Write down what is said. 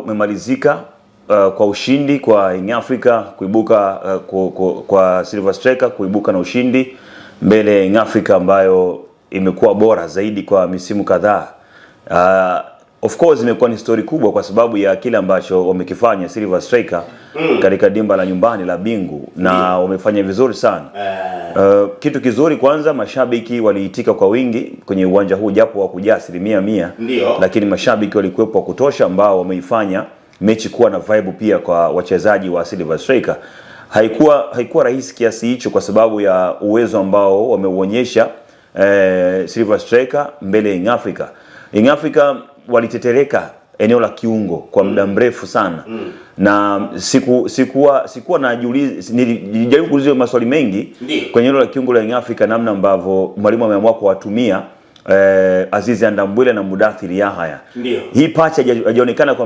Umemalizika kwa ushindi kwa Young Africa kuibuka kwa Silver Striker kuibuka na ushindi mbele ya Young Africa ambayo imekuwa bora zaidi kwa misimu kadhaa. Of course imekuwa ni story kubwa kwa sababu ya kile ambacho wamekifanya Silver Striker katika dimba la nyumbani la Bingu na wamefanya vizuri sana. Kitu kizuri kwanza, mashabiki waliitika kwa wingi kwenye uwanja huu japo hawakujaa 100%, lakini mashabiki walikuwepo wa kutosha ambao wameifanya mechi kuwa na vibe pia kwa wachezaji wa Silver Striker. Haikuwa rahisi kiasi hicho kwa sababu ya uwezo ambao wameuonyesha Silver Striker mbele ya Young Africa. Young Africa walitetereka eneo la kiungo kwa muda mrefu sana. Na sikuwa najiuliza, nilijaribu kuuliza maswali mengi kwenye eneo la kiungo la Young Africa, namna ambavyo mwalimu ameamua kuwatumia Azizi Ndambwile na Mudathir Yahya. Hii pacha hajaonekana kwa